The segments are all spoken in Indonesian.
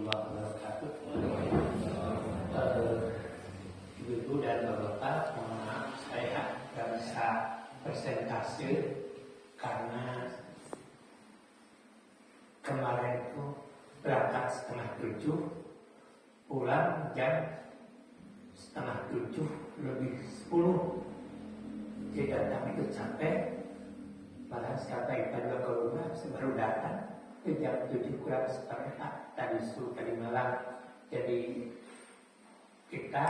warahmatullahi wabarakatuh. Ibu dan bapak, mohon maaf saya tidak bisa presentasi karena kemarin itu berangkat 6:30, pulang jam 6:30 lebih 10. Jadi datang itu capek, malah sampai pada ke rumah baru datang ke jam 7 kurang seperempat tadi malam. Jadi kita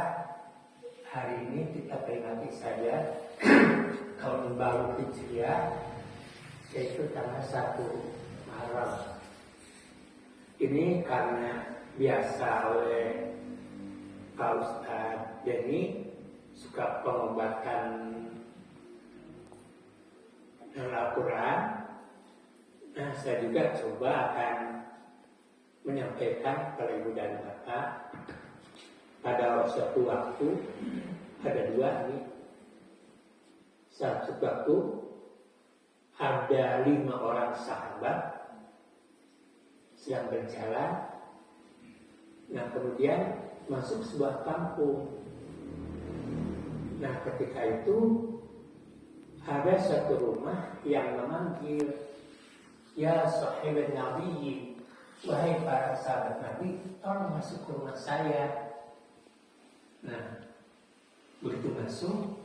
hari ini kita peringati saja tahun baru Hijriah, yaitu tanggal 1 Muharram. Ini karena biasa oleh Pak Ustadz Denny suka pengobatan Al-Quran. Nah, saya juga coba akan menyampaikan kepada ibu dan bapak pada suatu waktu ada dua nih. Suatu waktu ada 5 orang sahabat sedang berjalan. Nah, kemudian masuk sebuah kampung. Nah, ketika itu ada satu rumah yang memanggil, "Ya sahibat Nabi, wahai para sahabat Nabi, tolong masuk ke rumah saya." Nah, begitu masuk,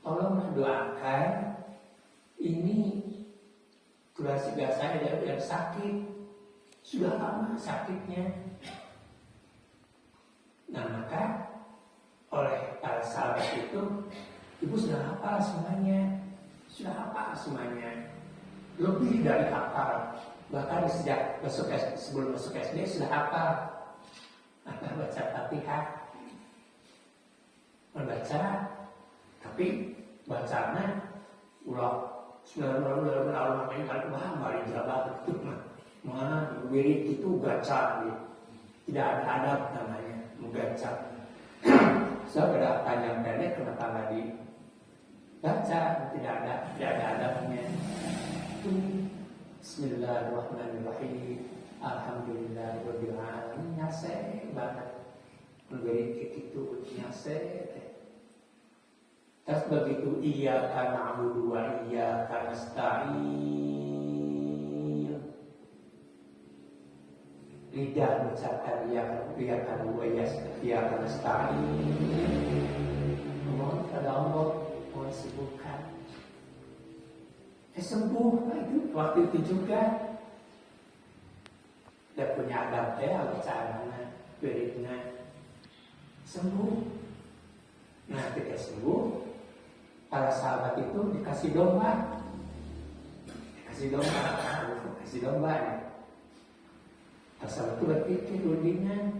tolong doakan ini keluarga saya yang sakit, sudah lama sakitnya. Nah, maka oleh para sahabat itu, ibu sudah hafal semuanya. Sudah hafal semuanya, lebih dari hafal. Bahkan sejak sebelum masuk SD sudah hafal. Baca Fatihah, membaca, tapi bacanya ulah sudah mari jabat itu mah wirid itu baca, tidak ada adab namanya membaca. Saya pada tanya pendek kenapa nggak baca, tidak ada adabnya. Bismillahirrahmanirrahim. Alhamdulillahirabbil alamin. Nyase banget. Menjadi begitu nyase. Terus begitu iyyaka na'budu wa iyyaka nasta'in. Lidah mengucapkan iyyaka na'budu wa iyyaka nasta'in. Mohon kepada Allah sembuhkan. Sembuh itu waktu itu juga. Dia punya adab caranya, beritnya sembuh. Nah, ketika sembuh, para sahabat itu dikasih domba. Dikasih domba ya. Para sahabat itu berpikir dulunya,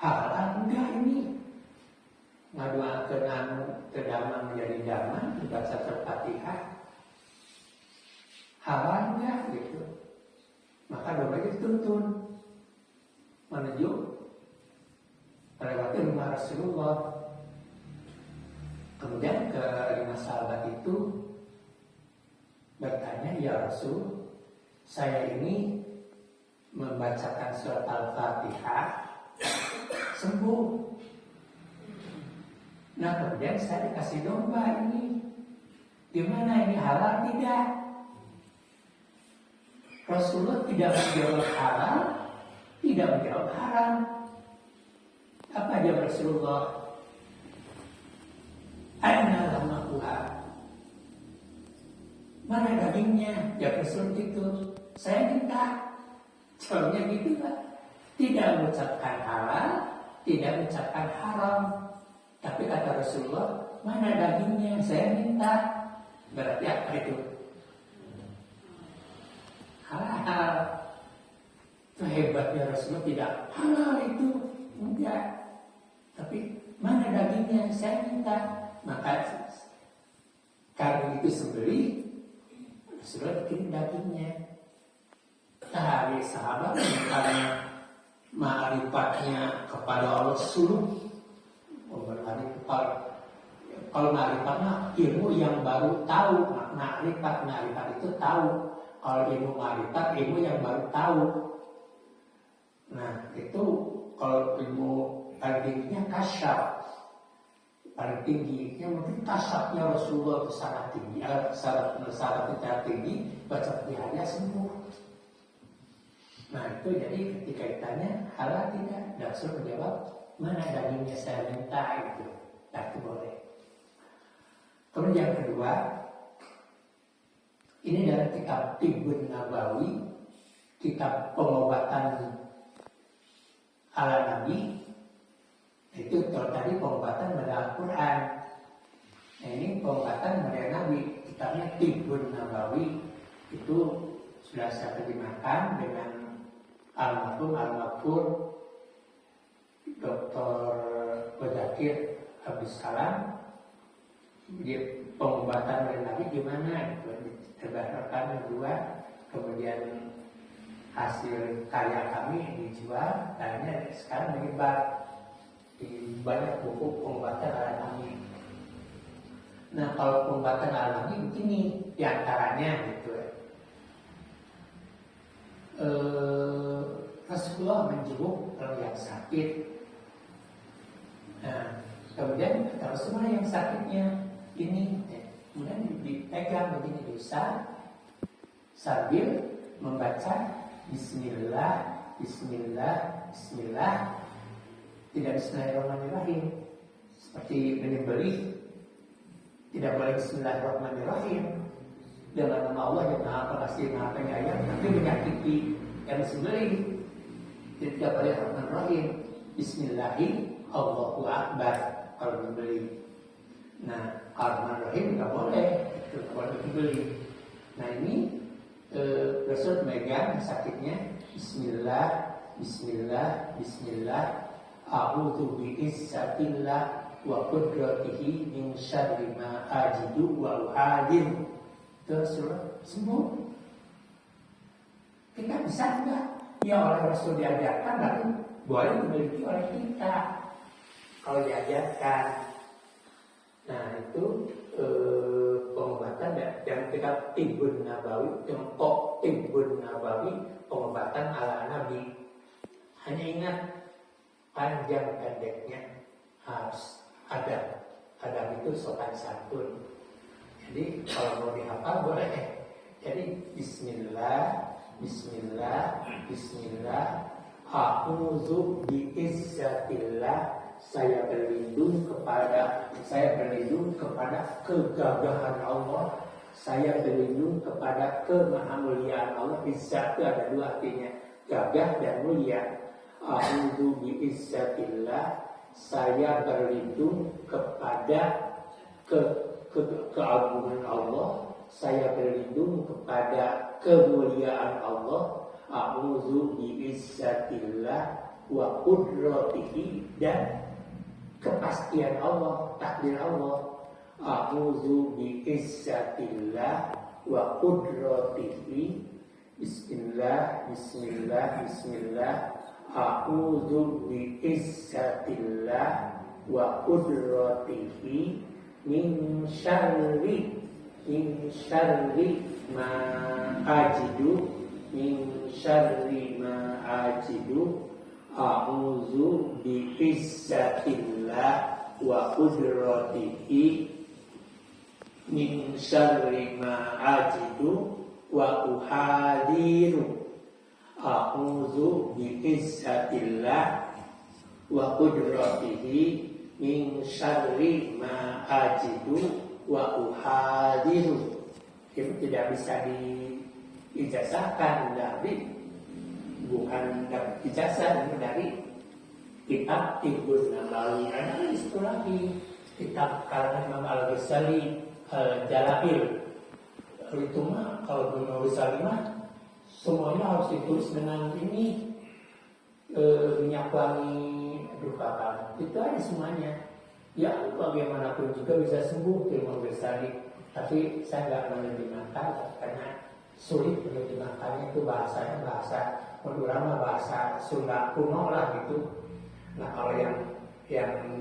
halal enggak ini? Ngaduakeun kedamang menjadi damang, dibaca Al-Fatihah, halal enggak gitu. Maka domba itu dituntun menuju melewati rumah Rasulullah. Kemudian kelima sahabat itu bertanya, "Ya Rasul, saya ini membacakan surat Al-Fatihah sembuh. Nah, kemudian saya dikasih domba ini. Gimana ini, halal tidak?" Rasulullah tidak menjawab halal, tidak menjawab haram. Apa jawab Rasulullah? Aina lahmaha. Mana dagingnya? Jawab Rasul itu. Saya minta. Jawabnya gitu lah. Tidak mengucapkan halal, tidak mengucapkan haram. Tapi kata Rasulullah, mana dagingnya? Saya minta. Berarti apa itu? Halal. Itu hebatnya Rasulullah, tidak halal itu. Enggak. Tapi mana dagingnya? Saya minta. Maka karena itu sembelih, Rasulullah bikin dagingnya. Dari sahabat karena ma'rifatnya kepada Allah suluk. Kalau ma'rifatnya ilmu yang baru tahu. Ma'rifat itu tahu. Kalau ilmu ma'rifat ilmu yang baru tahu. Nah, itu kalau ilmu paling tingginya kasyaf, paling tinggi yang mungkin kasyafnya Rasulullah itu sangat tinggi, sangat tinggi, baca Fatihahnya sembuh. Nah itu jadi ketika ditanya halal tidak, Rasul menjawab mana dagingnya saya minta itu, tak boleh. Kemudian yang kedua, ini dalam kitab Tibbun Nabawi, kitab pengobatan ala Nabi. Itu kalau tadi pengobatan pada Al-Quran. Nah ini pengobatan pada Nabi, kitabnya Tibbun Nabawi. Itu sudah saya terjemahkan dengan Al-Maghfur Dr. Wadakir Abdus Salam. Dia pengobatan pada Nabi gimana? Terbahkan dua, kemudian hasil karya kami dijual, akhirnya sekarang menyebar di banyak buku pengobatan ala Nabi. Nah kalau pengobatan ala Nabi begini diantaranya gitu ya. Rasulullah menjenguk orang yang sakit. Nah kemudian kata Rasulullah yang sakitnya ini, kemudian dipegang begini bisa sambil membaca Bismillah, Bismillah, Bismillah. Tidak Bismillahirrahmanirrahim seperti menyembelih, tidak boleh Bismillahirrahmanirrahim dengan nama Allah yang Maha Pengasih Maha Penyayang, tapi menyakiti yang disembelih. Tidak boleh Rahmanirrahim, Bismillahi Allahu Akbar kalau menyembelih. Nah Rahmanirrahim tidak boleh, itu boleh menyembelih. Nah ini Rasul megang sakitnya Bismillah, Bismillah, Bismillah. A'udzu bi'izzatillah wa qudratihi min syarri ma ajidu wa uhadir. Terus sembuh. Kita bisa enggak? Ya oleh Rasul diajarkan, lalu boleh dimiliki oleh kita kalau diajarkan. Nah itu pengobatan dan kita Tibbun Nabawi, contoh Tibbun Nabawi, pengobatan ala Nabi. Hanya ingat panjang pendeknya harus ada. Ada itu sopan santun. Jadi kalau mau dihafal boleh. Jadi Bismillah, Bismillah, Bismillah. A'udzu bi'izzatillah. Saya berlindung kepada kegagahan Allah. Saya berlindung kepada kemahamuliaan Allah. Izzat itu ada dua artinya, gagah dan mulia. A'udzu bi'izzatillah. Saya berlindung kepada keagungan Allah. Saya berlindung kepada kemuliaan Allah. A'udzu bi'izzatillah wa qudratihi, dan kepastian Allah, takdir Allah. A'udzu bi'izzatillah wa qudratihi. Bismillah, Bismillah, Bismillah. A'udzu bi'izzatillah wa qudratihi min syarri ma ajidu, min syarri ma ajidu. A'udzu bi'izzatillah wa qudratihi min syarri ma ajidu wa uhadiru. A'udzu bi'izzatillah wa qudratihi min syarri ma ajidu wa uhadiru. Itu tidak bisa diijazahkan dari, bukan dari ijazah, ini dari kitab Tibbun Nabawi. Ada di situ lagi kitab karangan Imam Al-Ghazali Al-Jalalain. Itu mah kalau Imam Al-Ghazali mah semuanya harus ditulis dengan ini, minyak wangi, dukakan. Itu aja semuanya. Ya bagaimanapun juga bisa sembuh Imam Al-Ghazali. Tapi saya nggak menerjemahkan karena sulit menerjemahkannya. Itu bahasanya bahasa Madura, bahasa Sunda kuno lah gitu. Nah kalau yang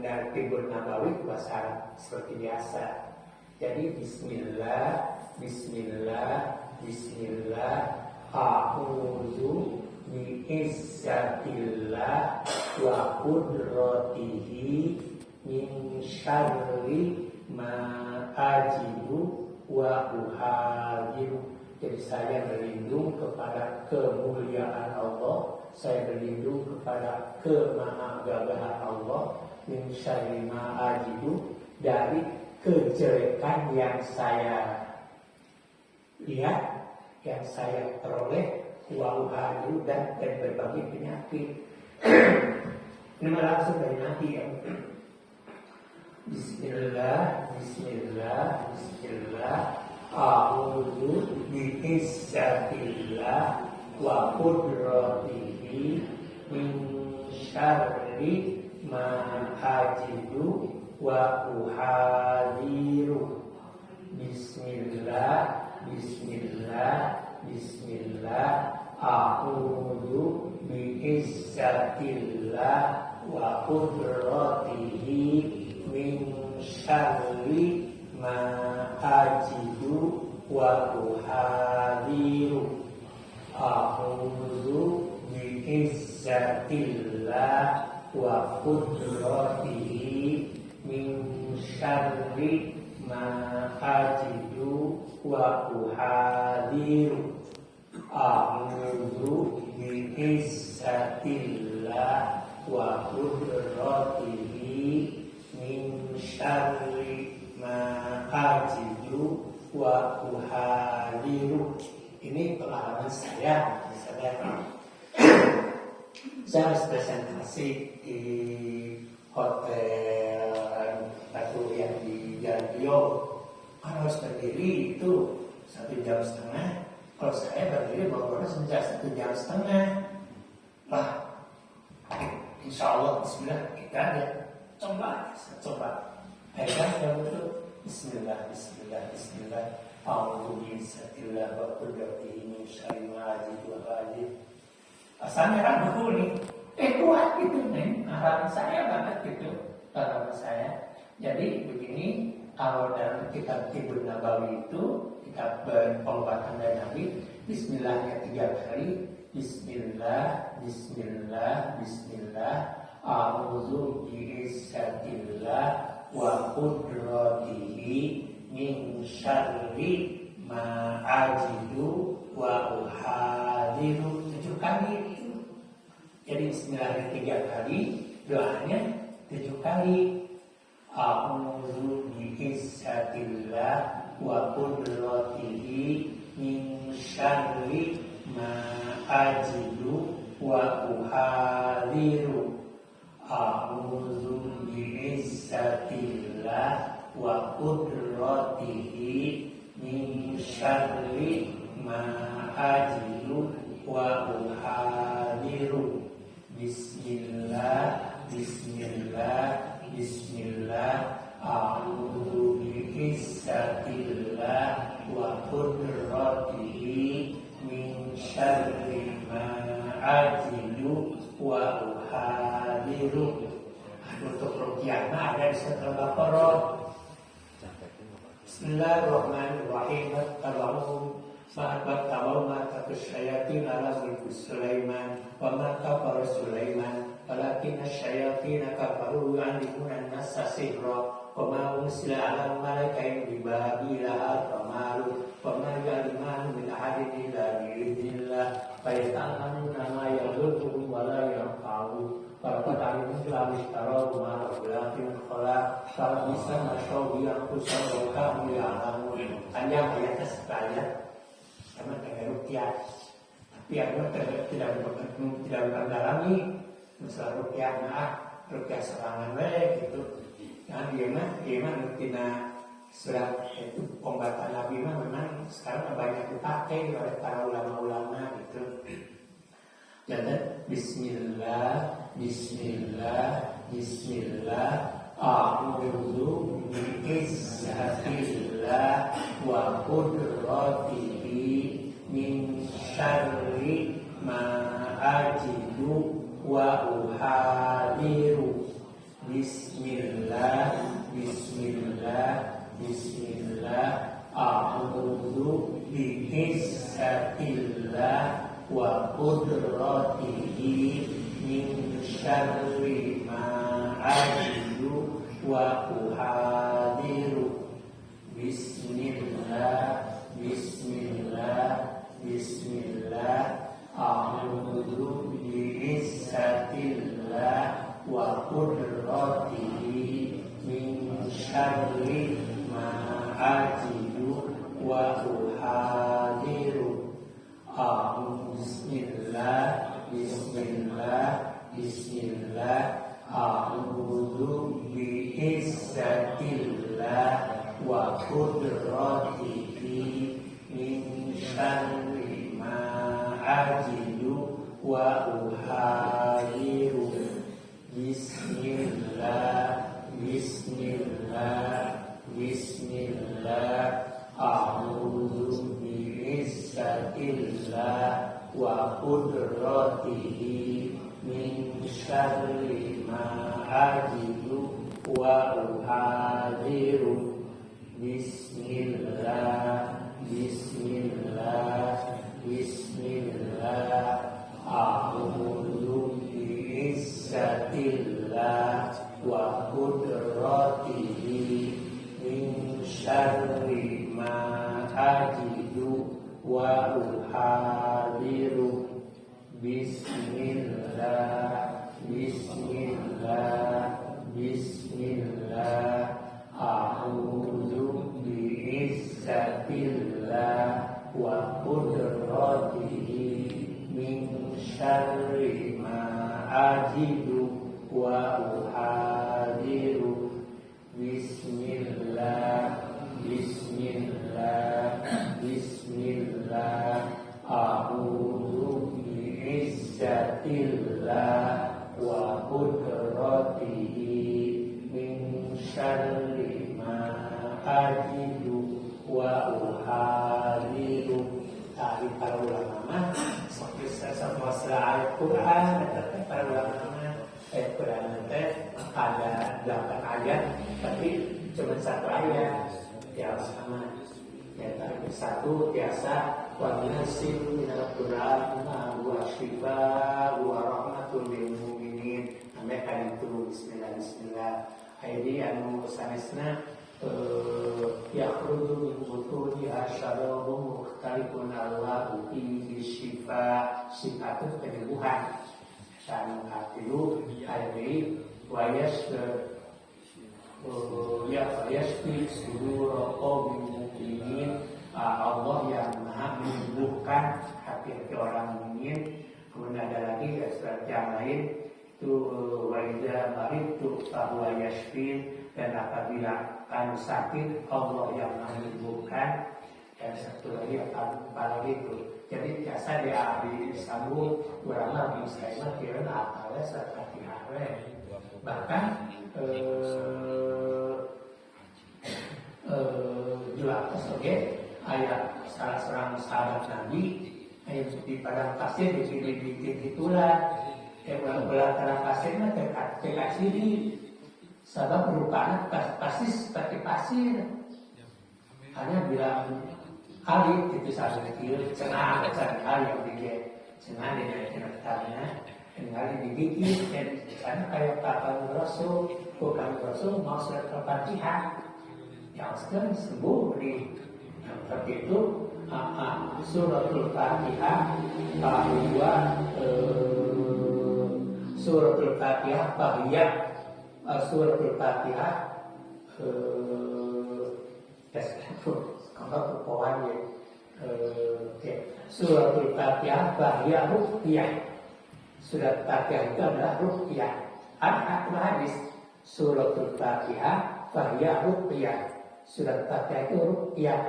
dari Tibbun Nabawi bahasa seperti biasa. Jadi Bismillah, Bismillah, Bismillah. A'udzu bi'izzatillah wa qudratihi min syarri ma ajidu wa uhadiru. Jadi saya berlindung kepada kemuliaan Allah, saya berlindung kepada kemahagagahan Allah, min syarri ma ajidu, dari kejelekan yang saya lihat, yang saya peroleh, wa uhadiru, dan berbagai penyakit. Ini langsung dari Nabi ya. Bismillah, Bismillah, Bismillah. A'udzu bi'izzatillah wa qudratihi min syarri ma ajidu wa uhadiru. Bismillah, Bismillah, Bismillah. A'udzu bi'izzatillah wa qudratihi min syarri ma ajidu wa uhadiru. A'udzu bi'izzatillah wa qudratihi min syarri ma ajidu wa uhadiru. A'udzu bi'izzatillah wa qudratihi min syarri ma ajidu wa uhadiru. Ini pengalaman saya, misalnya saya harus presentasi di hotel atau yang di Jalan Bio. Harus berdiri itu 1,5 jam. Kalau saya berdiri baru sejak 1,5 jam. Lah, insya Allah, Bismillah, kita lihat. Coba. Akhirnya saya betul. Bismillah, Bismillah, Bismillah. A'udzu bi'izzatillah wa qudratihi min syarri ma ajidu wa uhadiru. Asalnya kan betul nih. Kuat gitu nih. Harapan saya banget gitu. Harapan saya. Jadi begini, kalau dalam kitab Tibbun Nabawi itu, kitab pengobatan dari Nabi, Bismillahnya 3 kali. Bismillah, Bismillah, Bismillah. A'udzu bi'izzatillah wa qudratihi min syarri ma ajidu wa uhadiru. 7 kali itu. Jadi Bismillahnya 3 kali, doanya 7 kali. A'udzu bi'izzatillah wa qudratihi min syarri ma ajidu wa uhadiru. A'udzu bi'izzatillah wa qudratihi min syarri ma ajidu wa uhadiru. Bismillah, Bismillah, Bismillah. A'udzu bi'izzatillah wa qudratihi min syarri ma ajidu wa uhadiru. Untuk ruqyah ada di surat Al-Baqarah. Bismillahirrahmanirrahim. Tabarum ma syayatin ala mulki Sulaiman wa ma kafara Sulaiman walakinna syayatin kafaru yu'allimuna an-nasa sihra wa ma ursila ala malaikaini bi Babila atamalu wa ma ya'lamuna min ahadin illa bi'idznillah fa yata'lamuna ma yadurruhum wa la yanfa'uhum. Laqad alimtu lam yashtaru ma lakin khala kalau bisa masya yang kusah mereka ya'lamun. Panjang ayatnya sekali karena dengan ruqyah. Tapi aku tidak mendalami masalah ruqyah, ruqyah serangan gitu. Nah, dia mah tina surat itu pembacaan Nabi mah memang sekarang banyak dipakai oleh para ulama-ulama gitu. Jadi Bismillah, Bismillah, Bismillah. A'udzu bi'izzatillah wa qudratihi min syarri ma ajidu wa uhadiru. Bismillah, Bismillah, Bismillah. A'udzu bi'izzatillah wa qudratihi min syarri syarri ma ajidu wa uhadiru. Bismillah, bismillah, bismillah. A'udzu bi'izzatillah wa qudratihi min syarri ma ajidu wa uhadiru. Bismillah, bismillah, bismillah. A'udzu bi'izzatillah wa qudratihi min syarri ma ajidu wa uhadiru. Bismillah, bismillah, bismillah. A'udzu bi'izzatillah wa qudratihi min syarri ma ajidu wa uhadiru. Bismillah, bismillah, bismillah. A'udzu bi'izzatillah wa qudratihi min syarri ma ajidu wa uhadiru. Bismillah, bismillah, bismillah. A'udzu bi'izzatillah wa qudratihi min syarri ma ajidu wa uhadiru. Bismillah, bismillah, bismillah. A'udzu bi'izzatillah wa qudratihi min syarri ma ajidu wa uhadiru. Tadi para ulama masalah ayat Quran, para ulama ayat Quran itu ada 8 ayat, tapi cuma 1 ayat ya sama. Ya, satu biasa wa nasil minal Quran wa syifa wa rahmatul lil mu'minin. Sampai itu bismillah bismillah. Aidi anu sanesna yakhruju min butuniha syarabun mukhtalifun Allahu fihi syifa. Syifa itu penyembuhan. Dan artinya aidi wa yashfi sudur qaumin mu'minin. Allah yang maha menyembuhkan hati-hati orang mukmin. Kemudian ada lagi surat yang lain itu wa idza maridtu fa huwa yashfi. Dan apabila kamu sakit, Allah yang menyembuhkan. Dan satu lagi apalagi itu. Jadi biasa disambung ulama bisa kira akalnya seperti apa. Bahkan jelas oke ayat salah seorang sahabat Nabi ayat di padang pasir di itulah belah padang pasirnya dekat sini. Sebab berupanya pasti seperti pasir. Hanya bilang alif itu satu kecil, cenah hal yang dia cenah dengan katanya, tinggal digigit dan karena kayak kapal Rasul, bukan Rasul mau surat Al-Fatihah, yang sekarang sembuh di seperti itu. Suratul Fatihah bahwa Suratul Fatihah bahaya. Suratul Fatihah Suratul Fatihah bahaya ruqyah. Surat Fatihah itu adalah ruqyah. Ada hadis Suratul Fatihah bahaya ruqyah. Surat Fatihah itu ruqyah.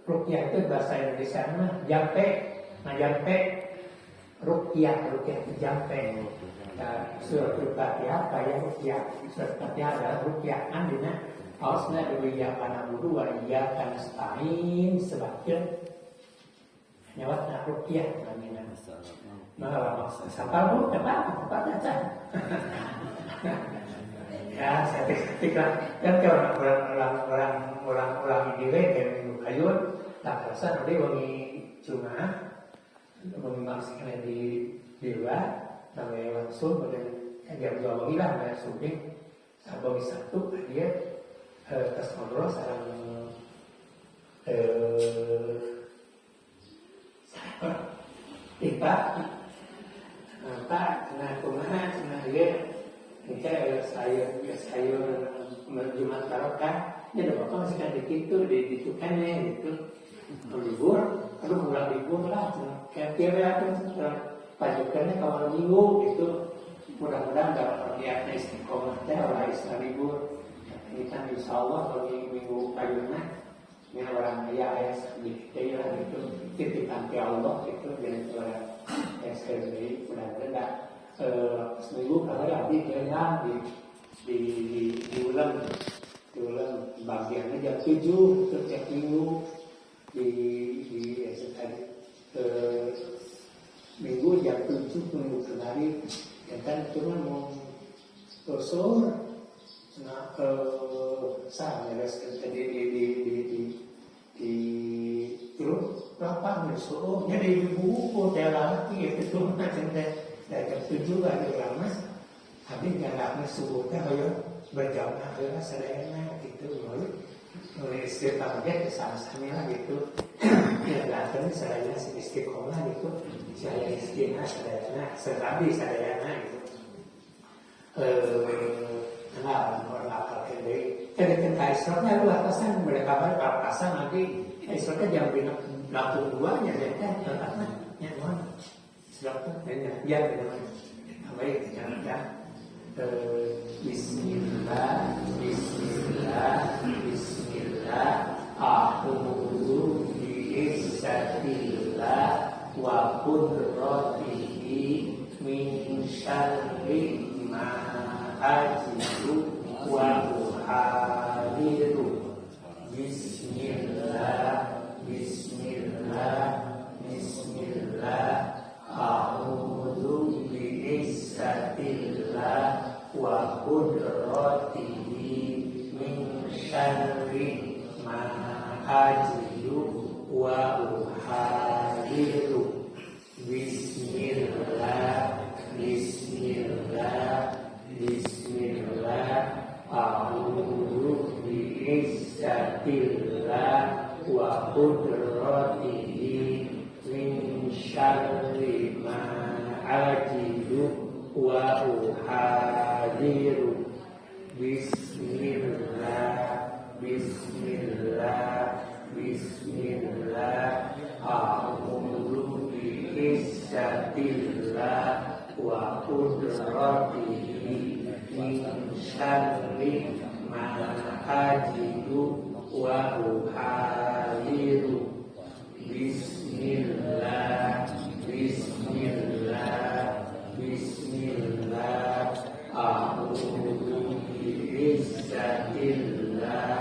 Ruqyah itu bahasa Indonesia jampe. Nah jampe ruqyah itu jampe. Suratul Fatihah kayak ruqyah. Surat Fatihah adalah ruqyah. Andina ausna iyyaka na'budu wa iyyaka nasta'in sebabnya nyawatna ruqyah namanya. Nah, siapa bu? Tepat aja. Ya, saya ketika kan orang ini yang kayun, tak terasa nanti wangi cuma wangi maksudnya di luar. namanya langsung dan jam 2 pagi lah namanya syuting Sabtu Sabtu dia pas ngobrol sareng Pak nah kumaha cenah ieu engke sayur Jumat Barokah nya da bapak masih kan dikitu ditukannya gitu libur aduh pulang libur lah kayak kira pajukannya kalau minggu gitu mudah-mudahan dapat niatnya istiqomah teh orang Islam libur ini kan insya Allah kalau minggu payungnya ini orang ayah sedikit lah gitu titipan ke Allah gitu dan orang SKB mudah-mudahan seminggu kalau abdi kenyang di ulang bagiannya jam 7 setiap minggu di minggu jam 7 minggu kemarin ya kan cuma mau kosong nah sama ya di terus berapa besok jadi ibu hotel lagi itu cuma centang jam 7 ada lama habis jalannya subuhnya ayo berjamaah ayo sadayana gitu mulai istiqomah aja sama-sama lah gitu ya datang sadayana istiqomah gitu saya istiqomah sadayana serabi sadayana gitu orang akal kendai kan kaisroknya lu atasan mereka berpapasan nanti kaisroknya jam 82 nya kan tetapnya nyaman serapnya ya baik jangan Bismillah a'udzu bi'izzatillah wa qudratihi min syarri ma ajidu wa uhadiru Bismillah a'udzu bi'izzatillah wa qudratihi min syarri ma ajidu wa uhadiru Bismillah a'udzu bi'izzatillah wa qudratihi min syarri ma ajidu wa uhadiru Bismillah a'udzu bi'izzatillah wa qudratihi min syarri ma ajidu wa uhadiru Bismillah a'udzu bi'izzatillah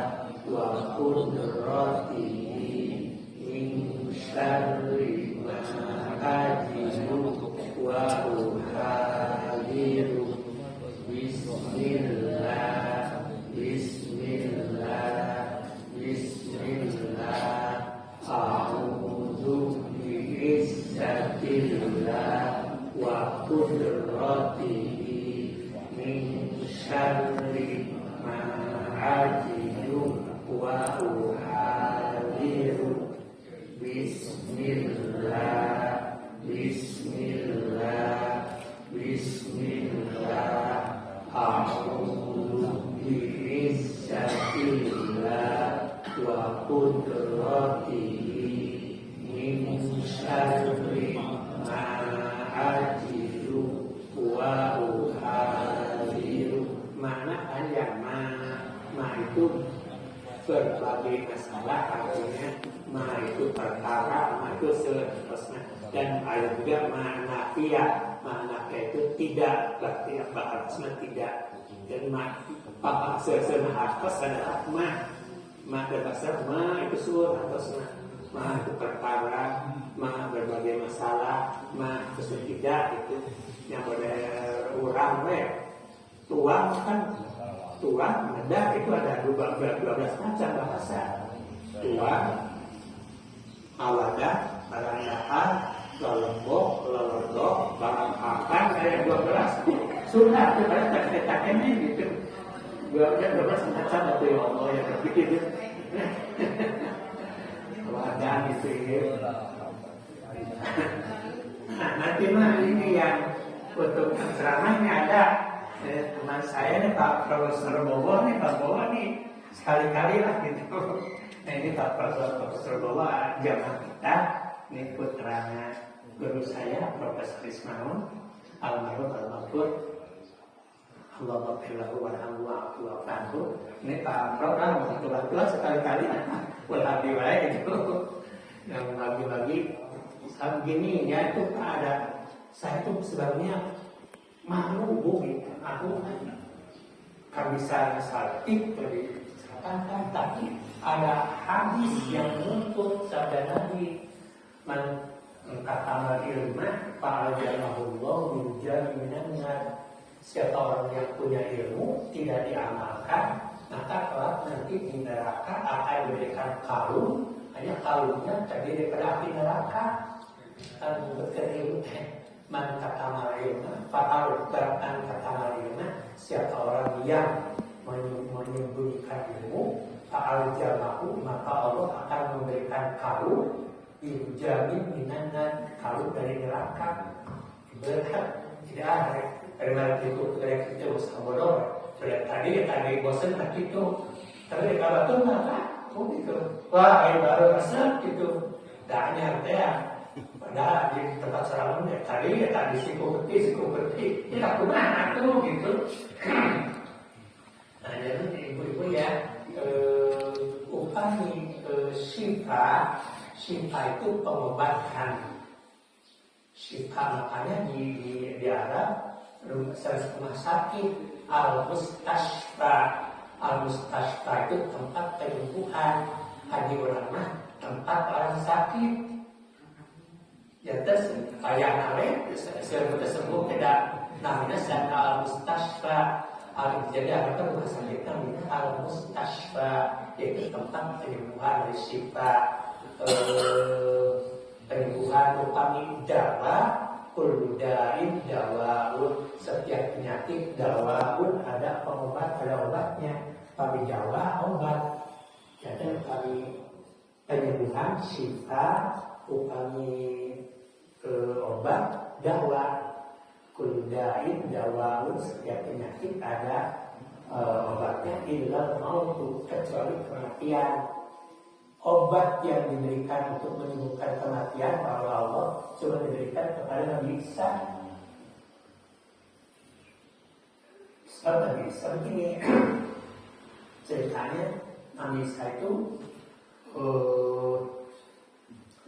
wa qudratihi min syarri ma ajidu wa uhadiru Bismillah a'udzu bi'izzatillah wa qudratihi min syarri ma ajidu wa uhadiru Bismillah a'udzu bi'izzatillah wa qudratihi min syarri ma ajidu wa uhadiru mana panjang ma itu berbagai masalah artinya ma itu perkara ma itu seterusnya dan ada juga ma nafiyah itu tidak berarti bahasanya tidak dan ma sesuatu atas adalah ma berbahasa ma itu sur atasnya ma itu perkara ma berbagai masalah ma itu tidak itu yang berurang tuang kan tuang ada itu ada 12 macam bahasa tuang awadah barang dahar lelembok, barang papan, saya 12. Sudah, kepada tak-taknya gitu. 12 macam atau ya Allah yang berpikir itu. Keluargaan itu ya. Nah, nanti mah ini yang untuk ceramahnya ada teman saya nih Pak Profesor Bowo nih, Pak Bowo nih sekali-kali lah gitu. Nah ini Pak Profesor Bowo jamaah kita, ini putranya guru saya Profesor Ismail almarhum Allah maghfirlahu warhamhu wa'fu. Ini Pak Prof tua sekali-kali ulhabi wae gitu. Yang bagi-bagi begini ya itu ada saya tuh sebenarnya malu gitu. Aku kan bisa saltik diceritakan, tapi ada hadis yang menuntut sabda Nabi man katamal ilmah fa'ajalahullah minjal minannar. Siapa orang yang punya ilmu tidak diamalkan, maka kelak nanti di neraka akan diberikan kalung, hanya kalungnya terdiri daripada api neraka. Kan berkeliru man katamal ilmah fa'ajalahullah katamal ilmah. Siapa orang yang menyembunyikan ilmu fa'ajalahullah, maka Allah akan memberikan kalung dijamin minannar, kalung dari neraka. Berkat tidak ada karena itu kita usah bodoh. Tadi bosan tak itu. Tapi kalau tuh nggak gitu. Wah, ayo baru asal gitu. Dahnya teh. Padahal di tempat ceramahnya tadi siku peti. Ini aku mana tuh gitu. Nah jadi ibu-ibu ya, upami syifa itu pengobatan. Syifa makanya di Arab rumah sakit al-mustashfa itu tempat penyembuhan. Haji ulama tempat orang sakit. Ya terus kayak nawe sembuh tidak namanya sana al-mustashfa. Jadi apa rumah sakit namanya al-mustashfa, yaitu tempat penyembuhan dari syifa. Penyembuhan upami dawa kullu da'in dawaun, setiap penyakit dawaun ada pengobat, ada obatnya. Upami dawa obat, jadi upami penyembuhan syifa, upami obat dawa. Kullu da'in dawaun, setiap penyakit ada obatnya. Illal mautu, kecuali kematian. Obat yang diberikan untuk menyembuhkan kematian oleh Allah cuma diberikan kepada Nabi Isa. Sebab Nabi Isa begini ceritanya, Nabi Isa itu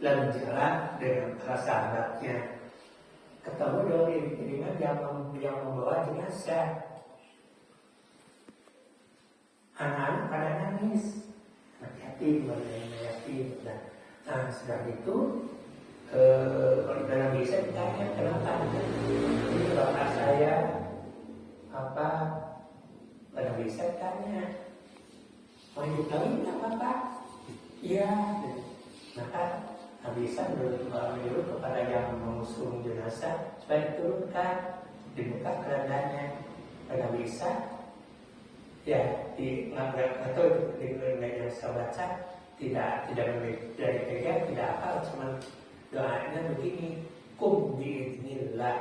lagi jalan dengan para sahabatnya, ketemu dengan yang membawa jenazah. Anak-anak pada nangis, hati-hati yatim. Nah sudah itu dalam bisa ditanya kenapa ini bapak saya apa, dalam bisa ditanya mau hidup lagi nggak bapak? Iya. Maka bisa menyuruh kepada yang mengusung jenazah supaya diturunkan, dibuka keranjangnya. Pada bisa ya di atau di yang saya baca tidak dari pegang, tidak apa, cuma doanya begini, kum biiznillah,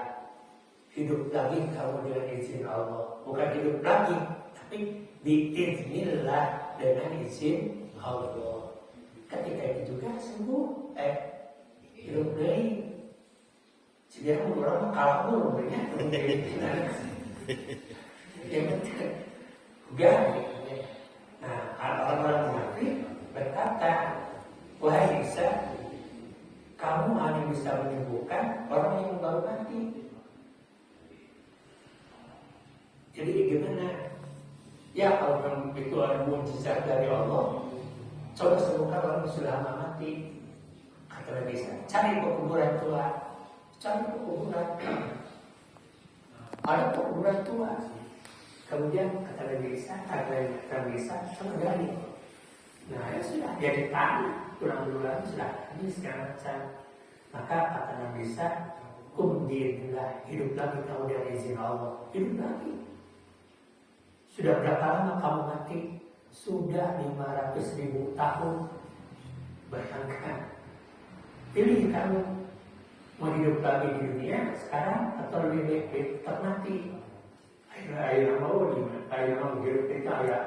hidup lagi kamu dengan izin Allah. Bukan hidup lagi, tapi biiznillah, dengan izin Allah. Ketika itu juga sembuh, hidup lagi. Jadi orang kalah dulu banyak yang penting enggak. Nah, orang-orang munafik berkata, wahai Isa, kamu hanya bisa menyembuhkan orang yang baru mati. Jadi gimana? Ya kalau itu ada mujizat dari Allah, coba sembuhkan orang yang sudah lama mati. Kata Nabi Isa, cari pekuburan tua, cari pekuburan. Ada pekuburan tua. Kemudian kata Nabi Isa, sama gali. Nah ya sudah, jadi tanah tulang-tulang sudah habis segala macam. Maka kata Nabi Isa, kum biidznillah, hidup lagi kamu dengan izin Allah. Hidup lagi. Sudah berapa lama kamu mati? Sudah 500.000 tahun. Bayangkan. Pilih kamu mau hidup lagi di dunia sekarang atau lebih baik tetap mati. Ayo mau gimana? Ayo mau hidup kita ya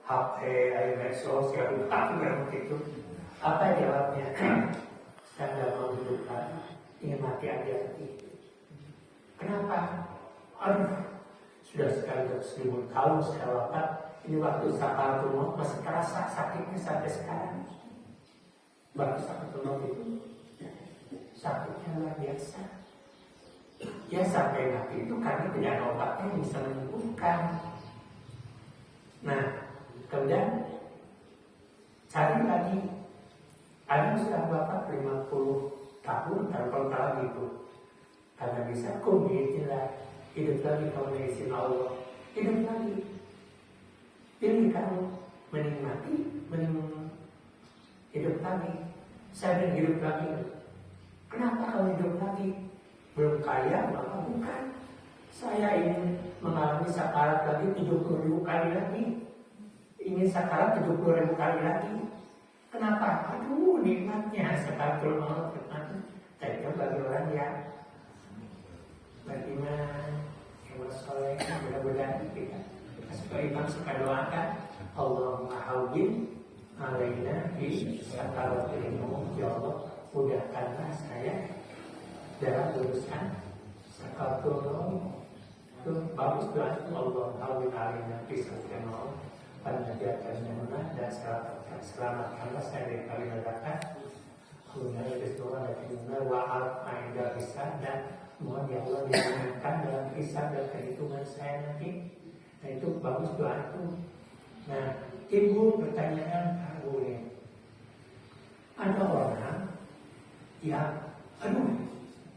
HP, ayo medsos, ya apa gitu. Apa jawabnya? Saya nggak mau hidup lagi, ingin mati aja gitu. Kenapa? Aduh, sudah sekian 1.000 tahun saya wafat. Ini waktu sakaratul maut masih terasa sakitnya sampai sekarang. Waktu sakaratul maut itu sakitnya luar biasa. Ya sampai mati itu karena tidak ada obatnya yang bisa menyembuhkan. Nah, kemudian cari lagi. Ada yang sudah wafat 50 tahun tanpa lagi itu. Karena bisa kumitilah hidup lagi kalau izin Allah. Hidup lagi. Pilih kamu menikmati, hidup lagi. Saya ingin hidup lagi. Kenapa kamu hidup lagi? Belum kaya, maka bukan. Saya ingin mengalami sakarat lagi 70.000 kali lagi. Ingin sakarat 70.000 kali lagi. Kenapa? Aduh, nikmatnya sakaratul maut. Tapi bagi orang yang beriman, yang soleh, mudah-mudahan kita sebagai imam suka doakan, Allahumma hawwin alaina fi sakaratil maut. Ya Allah, mudahkanlah saya dalam urusan sakaratul maut. Itu bagus doa itu, Allahumma hawwin alaina fi sakaratil maut. Dan selamatkanlah saya dari kali neraka. Kemudian Bismillah dan Bismillah wa'al ma'indah hisab, dan mohon ya Allah diringankan dalam hisab dan perhitungan saya nanti. Nah itu bagus doa itu. Nah timbul pertanyaan boleh. Ada orang yang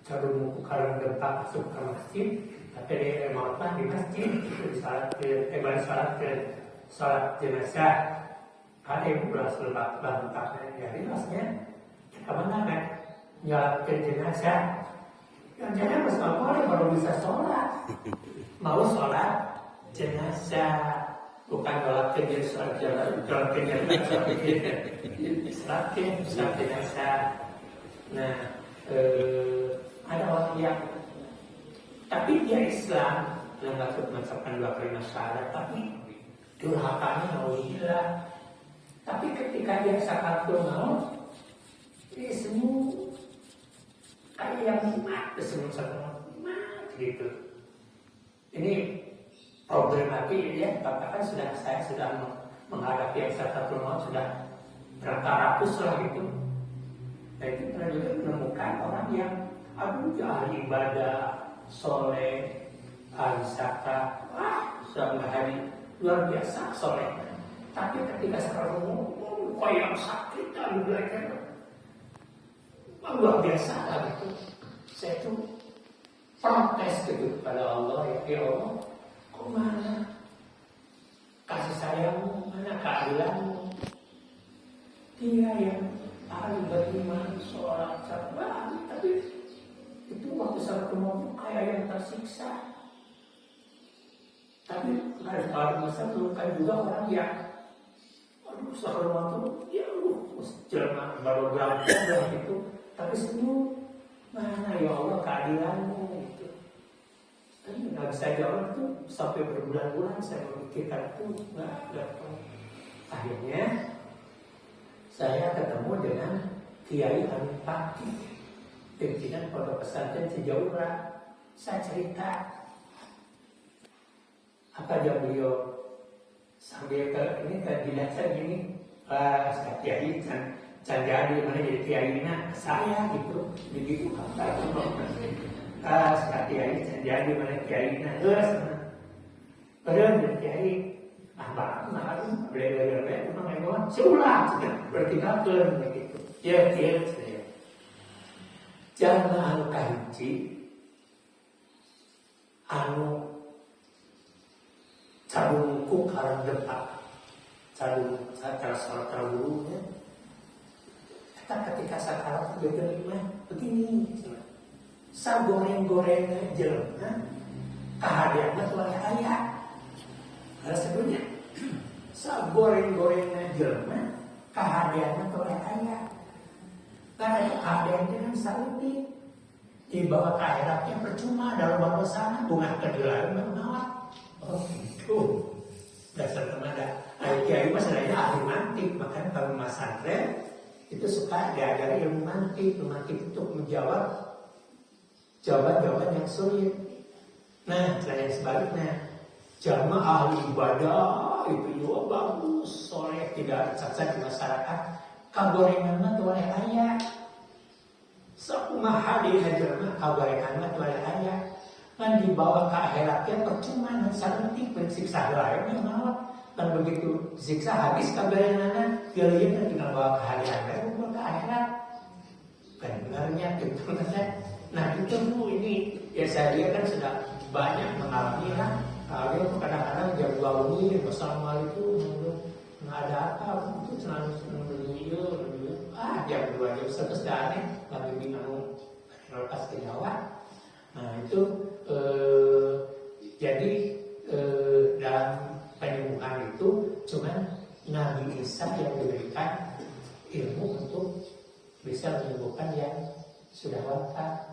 kalau kalau gempa masuk ke masjid, tapi dia mau di masjid itu salat jenazah, ada yang berasal bantaknya, jadi maksudnya kemana kan? Nyolatkan jenazah, yang jangan harus boleh baru bisa sholat. Mau sholat jenazah, bukan nyolatkan jenazah. Nah, ada orang yang tapi dia Islam, nggak mengucapkan 2 kalimat syahadat, tapi durhakanya alhamdulillah. Tapi ketika dia sakaratul maut, ini semua kayak yang mati, semua gitu. Ini problematik ya, katakan saya sudah menghadapi yang sakaratul maut sudah berapa ratus lah gitu. Nah itu pernah juga menemukan orang yang ahli ibadah, soleh, ahli zakat, sudah menghadiri luar biasa soleh. Tapi ketika sekarang kok yang sakit dan belajar luar biasa lah gitu. Saya tuh protes gitu kepada Allah, ya Allah, kok mana kasih sayangmu, mana keadilanmu? Dia yang ahli beriman, sholat, sabar, tapi itu waktu saat kemauan kayak yang tersiksa. Tapi ada masa bukan juga orang yang saat kemauan itu ya jelma baru berangkat gitu. Tapi semua mana ya Allah keadilanmu gitu. Tapi nggak bisa jawab itu sampai berbulan-bulan saya memikirkan itu nggak ada. Akhirnya saya ketemu dengan Kiai Amin Pati, pimpinan Pondok Pesantren Cijaura. Saya cerita apa jawab beliau sambil ini dilihat saya gini, saya Kiai can jadi mana jadi Kiainya saya gitu, begitu kata saya Kiai can jadi mana Kiainya padahal jadi Kiai beli memang emang seulah bertingkatkan begitu. Ya saya jangan kahiji cabungku karang depak cabung cara sholat terbulunya Kan ketika sakarat dia terima begini, sa goreng-goreng jelema kahadianna tuh aya. Ada sebutnya, sa goreng-goreng jelema kahadianna tuh aya. Karena kahadian itu kan saeutik dibawa ke akhiratnya percuma dalam bangsa sana bunga kedelan menawar. Oh itu dasar kemana? Kiai mas lainnya ahli mantik, makanya kalau mas santren itu suka diajari ilmu mantik itu menjawab jawaban-jawaban yang sulit. Nah, selain sebaliknya, jamaah ahli ibadah itu juga bagus, soleh, tidak cacat di masyarakat. Kagorengan mah tuh oleh ayah. Sakumaha di jamaah kagorengan mah tuh oleh ayah. Kan dibawa ke akhiratnya percuma, saeutik bersiksa lain yang malah. Dan begitu disiksa habis kagorenganna, dia tinggal bawa ke harian, bawa ke akhirat. Benar-benarnya gitu kan. Nah itu Bu, ini ya saya lihat kan sudah banyak mengalami lah. Dia kadang-kadang jam 2 ini, Assalamualaikum, nggak ada apa, itu selalu dulu. Jam 2 jam 1 sudah aneh, lagi bingung lepas ke Jawa. Nah itu jadi dalam penyembuhan itu cuman Nabi Isa yang diberikan ilmu untuk bisa menyembuhkan yang sudah wafat.